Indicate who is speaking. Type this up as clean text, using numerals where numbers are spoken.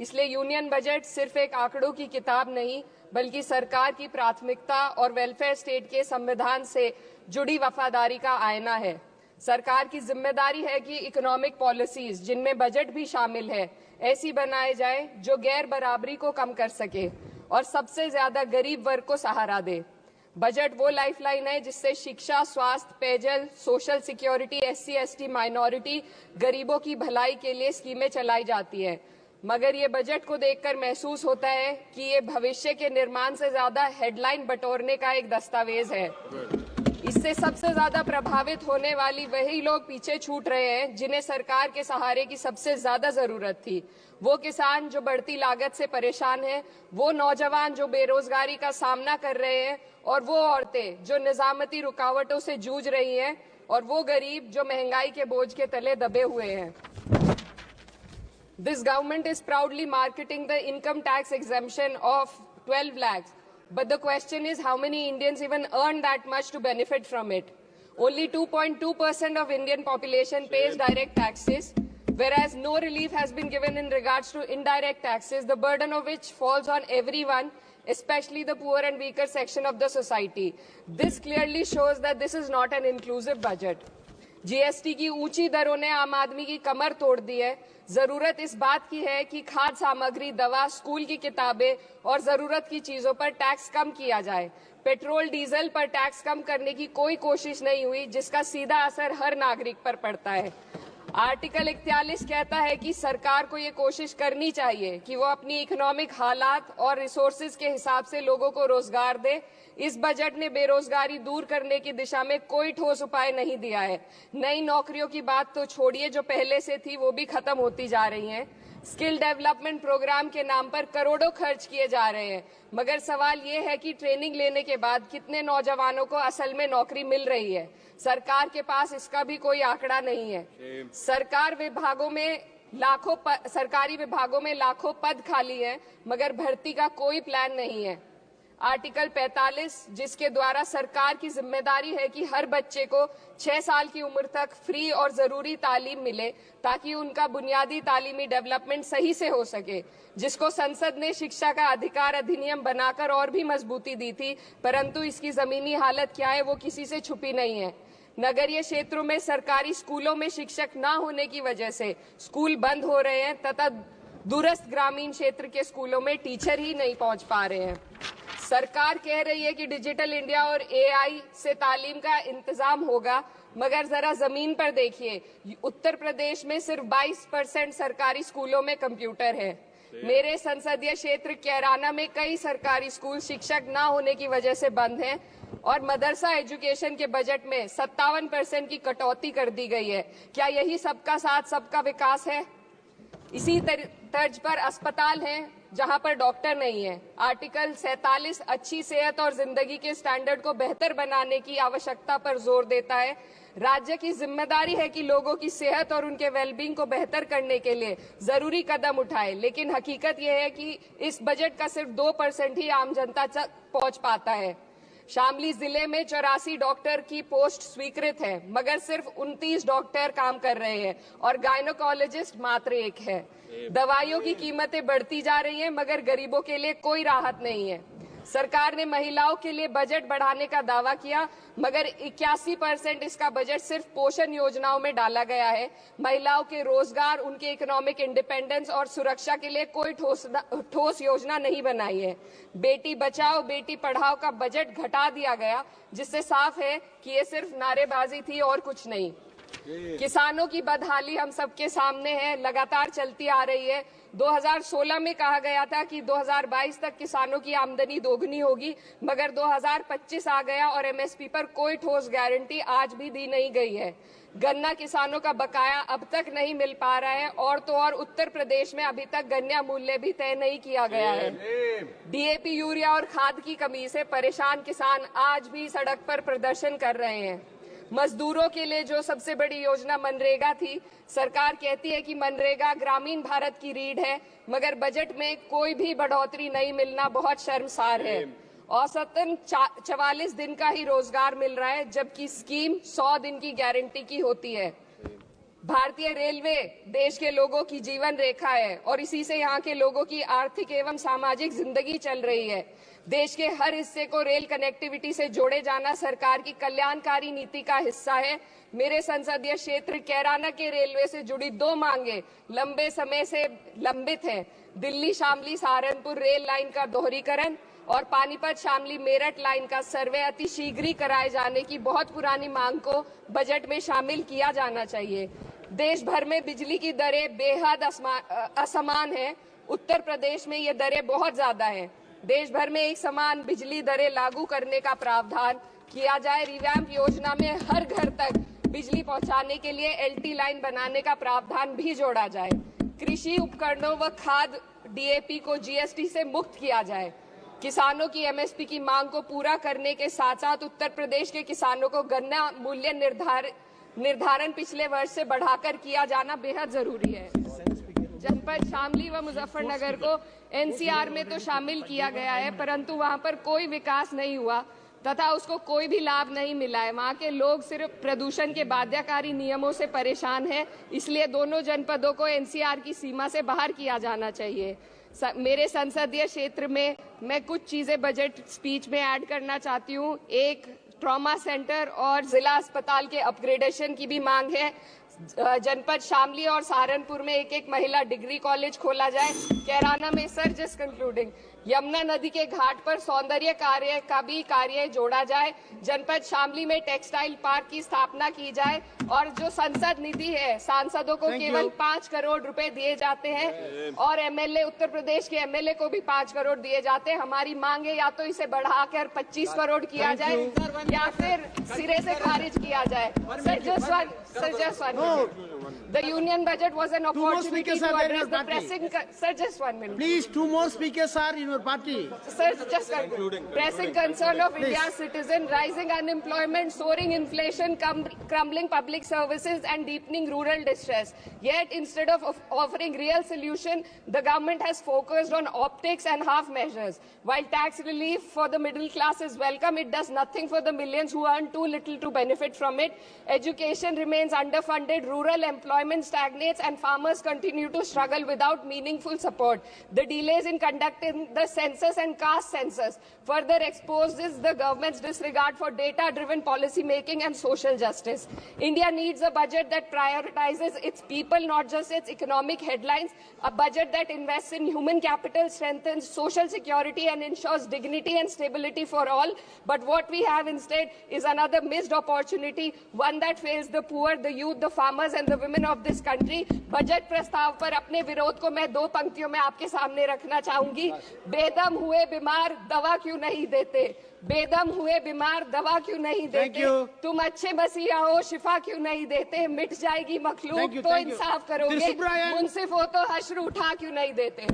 Speaker 1: इसलिए union budget सिर्फ एक आंकड़ों की किताब नहीं, बल्कि सरकार की प्राथमिकता और वेलफेयर स्टेट के संविधान से जुड़ी वफादारी का आईना है। सरकार की जिम्मेदारी है कि इकोनॉमिक पॉलिसीज, जिनमें बजट भी शामिल है, ऐसी बनाए जाए जो गैर बराबरी को कम कर सके और सबसे ज्यादा गरीब वर्ग को सहारा दे। बजट वो लाइफलाइन है जिससे शिक्षा, स्वास्थ्य, पेयजल, social security, SC, ST, minority, गरीबों की भलाई के लिए स्कीमें चलाई जाती है। मगर ये बजट को देखकर महसूस होता है कि ये भविष्य के निर्माण से ज्यादा हेडलाइन बटोरने का एक दस्तावेज है। इससे सबसे ज्यादा प्रभावित होने वाली वही लोग पीछे छूट रहे हैं जिन्हें सरकार के सहारे की सबसे ज्यादा जरूरत थी। वो किसान जो बढ़ती लागत से परेशान हैं, वो नौजवान जो बेरोजगारी का सामना कर रहे हैं, और वो औरतें जो निजामती रुकावटों से जूझ रही हैं, और वो गरीब जो महंगाई के बोझ के तले दबे हुए हैं। This government is proudly marketing the income tax exemption of 12 lakhs. But the question is, how many Indians even earn that much to benefit from it? Only 2.2% of Indian population pays direct taxes, whereas no relief has been given in regards to indirect taxes, the burden of which falls on everyone, especially the poor and weaker section of the society. This clearly shows that this is not an inclusive budget. GST की ऊंची दरों ने आम आदमी की कमर तोड़ दी है। जरूरत इस बात की है कि खाद्य सामग्री, दवा, स्कूल की किताबें और जरूरत की चीजों पर टैक्स कम किया जाए। पेट्रोल, डीजल पर टैक्स कम करने की कोई कोशिश नहीं हुई, जिसका सीधा असर हर नागरिक पर पड़ता है। आर्टिकल 41 कहता है कि सरकार को ये कोशिश करनी चाहिए कि वो अपनी इकोनॉमिक हालात और रिसोर्सेज के हिसाब से लोगों को रोजगार दे। इस बजट ने बेरोजगारी दूर करने की दिशा में कोई ठोस उपाय नहीं दिया है। नई नौकरियों की बात तो छोड़िए, जो पहले से थी वो भी खत्म होती जा रही हैं। स्किल डेवलपमेंट प्रोग्राम के नाम पर करोड़ों खर्च किए जा रहे हैं, मगर सवाल ये है कि ट्रेनिंग लेने के बाद कितने नौजवानों को असल में नौकरी मिल रही है। सरकार के पास इसका भी कोई आंकड़ा नहीं है। सरकारी विभागों में लाखों पद खाली हैं, मगर भर्ती का कोई प्लान नहीं है। आर्टिकल 45, जिसके द्वारा सरकार की जिम्मेदारी है कि हर बच्चे को 6 साल की उम्र तक फ्री और जरूरी तालीम मिले ताकि उनका बुनियादी तालीमी डेवलपमेंट सही से हो सके, जिसको संसद ने शिक्षा का अधिकार अधिनियम बनाकर और भी मजबूती दी थी, परंतु इसकी जमीनी हालत क्या है वो किसी से छुपी नहीं है। नगरीय क्षेत्रों में सरकारी स्कूलों में शिक्षक न होने की वजह से स्कूल बंद हो रहे हैं तथा दूरस्थ ग्रामीण क्षेत्र के स्कूलों में टीचर ही नहीं पहुंच पा रहे हैं। सरकार कह रही है कि डिजिटल इंडिया और एआई से तालीम का इंतजाम होगा, मगर जरा जमीन पर देखिए, उत्तर प्रदेश में सिर्फ 22% सरकारी स्कूलों में कंप्यूटर है। मेरे संसदीय क्षेत्र कैराना में कई सरकारी स्कूल शिक्षक न होने की वजह से बंद हैं और मदरसा एजुकेशन के बजट में 57% की कटौती कर दी गई है। क्या यही सबका साथ सबका विकास है? इसी तर्ज पर अस्पताल हैं जहां पर डॉक्टर नहीं है। आर्टिकल 47 अच्छी सेहत और जिंदगी के स्टैंडर्ड को बेहतर बनाने की आवश्यकता पर जोर देता है। राज्य की जिम्मेदारी है कि लोगों की सेहत और उनके वेलबींग को बेहतर करने के लिए जरूरी कदम उठाए, लेकिन हकीकत यह है कि इस बजट का सिर्फ 2% ही आम जनता तक पहुंच पाता है। शामली जिले में 84 डॉक्टर की पोस्ट स्वीकृत है, मगर सिर्फ 29 डॉक्टर काम कर रहे हैं और गायनोकोलॉजिस्ट मात्र 1 है। दवाइयों की कीमतें बढ़ती जा रही हैं, मगर गरीबों के लिए कोई राहत नहीं है। सरकार ने महिलाओं के लिए बजट बढ़ाने का दावा किया, मगर 81% इसका बजट सिर्फ पोषण योजनाओं में डाला गया है। महिलाओं के रोजगार, उनके इकोनॉमिक इंडिपेंडेंस और सुरक्षा के लिए कोई ठोस योजना नहीं बनाई है। बेटी बचाओ बेटी पढ़ाओ का बजट घटा दिया गया, जिससे साफ है कि ये सिर्फ नारेबाजी थी और कुछ नहीं। किसानों की बदहाली हम सबके सामने है, लगातार चलती आ रही है। 2016 में कहा गया था कि 2022 तक किसानों की आमदनी दोगुनी होगी, मगर 2025 आ गया और एमएसपी पर कोई ठोस गारंटी आज भी दी नहीं गई है। गन्ना किसानों का बकाया अब तक नहीं मिल पा रहा है, और तो और उत्तर प्रदेश में अभी तक गन्ना मूल्य भी तय नहीं किया गया है। डीएपी, यूरिया और खाद की कमी से परेशान किसान आज भी सड़क पर प्रदर्शन कर रहे हैं। मजदूरों के लिए जो सबसे बड़ी योजना मनरेगा थी, सरकार कहती है कि मनरेगा ग्रामीण भारत की रीढ़ है, मगर बजट में कोई भी बढ़ोतरी नहीं मिलना बहुत शर्मसार है। औसतन 44 दिन का ही रोजगार मिल रहा है, जबकि स्कीम 100 दिन की गारंटी की होती है। भारतीय रेलवे देश के लोगों की जीवन रेखा है और इसी से यहाँ के लोगों की आर्थिक एवं सामाजिक जिंदगी चल रही है। देश के हर हिस्से को रेल कनेक्टिविटी से जोड़े जाना सरकार की कल्याणकारी नीति का हिस्सा है। मेरे संसदीय क्षेत्र कैराना के रेलवे से जुड़ी 2 मांगे लंबे समय से लंबित हैं। दिल्ली शामली सहारनपुर रेल लाइन का दोहरीकरण और पानीपत शामली मेरठ लाइन का सर्वे अति शीघ्र ही कराए जाने की बहुत पुरानी मांग को बजट में शामिल किया जाना चाहिए। देश भर में बिजली की दरें बेहद असमान है। उत्तर प्रदेश में ये दरें बहुत ज्यादा हैं। देश भर में एक समान बिजली दरें लागू करने का प्रावधान किया जाए। रिवैम्प योजना में हर घर तक बिजली पहुंचाने के लिए एलटी लाइन बनाने का प्रावधान भी जोड़ा जाए। कृषि उपकरणों व खाद डीएपी को जीएसटी से मुक्त किया जाए। किसानों की एमएसपी की मांग को पूरा करने के साथ साथ उत्तर प्रदेश के किसानों को गन्ना मूल्य निर्धारण पिछले वर्ष से बढ़ाकर किया जाना बेहद जरूरी है। जनपद शामली व मुजफ्फरनगर को एनसीआर में तो शामिल किया गया है, परंतु वहां पर कोई विकास नहीं हुआ तथा उसको कोई भी लाभ नहीं मिला है। वहां के लोग सिर्फ प्रदूषण के बाध्यकारी नियमों से परेशान हैं, इसलिए दोनों जनपदों को एनसीआर की सीमा से बाहर किया जाना चाहिए। मेरे संसदीय क्षेत्र में मैं कुछ चीजें बजट स्पीच में ऐड करना चाहती हूँ। एक, ट्रॉमा सेंटर और जिला अस्पताल के अपग्रेडेशन की भी मांग है। जनपद शामली और सहारनपुर में एक महिला डिग्री कॉलेज खोला जाए। कैराना में जस्ट कंक्लूडिंग, यमुना नदी के घाट पर सौंदर्य कार्य का भी कार्य जोड़ा जाए। जनपद शामली में टेक्सटाइल पार्क की स्थापना की जाए और जो संसद निधि है सांसदों को केवल 5 करोड़ रुपए दिए जाते हैं और एमएलए उत्तर प्रदेश के एमएलए को भी 5 करोड़ दिए जाते हैं। हमारी मांग है या तो इसे बढ़ाकर 25 करोड़ किया जाए या फिर सिरे से खारिज किया जाए। The union budget was an opportunity to address the pressing. Sir, just 1 minute.
Speaker 2: Please, 2 more speakers are in your party.
Speaker 1: Sir, just pressing concern of India's citizen, rising unemployment, soaring inflation, crumbling public services, and deepening rural distress. Yet, instead of offering real solution, the government has focused on optics and half measures. While tax relief for the middle class is welcome, it does nothing for the millions who earn too little to benefit from it. Education remains underfunded, rural employment stagnates, and farmers continue to struggle without meaningful support. The delays in conducting the census and caste census further exposes the government's disregard for data-driven policy making and social justice. India needs a budget that prioritizes its people, not just its economic headlines, a budget that invests in human capital, strengthens social security, and ensures dignity and stability for all. But what we have instead is another missed opportunity, one that fails the poor, the youth, the farmers, and the women of this country. Budget प्रस्ताव पर अपने विरोध को मैं 2 पंक्तियों में आपके सामने रखना चाहूंगी। बेदम हुए बीमार दवा क्यों नहीं देते? बेदम हुए बीमार दवा क्यों नहीं देते? तुम अच्छे मसीहा हो, शिफा क्यों नहीं देते? मिट जाएगी मखलूक तो इंसाफ करोगे, मुंसिफ हो तो हश्र उठा क्यों नहीं देते?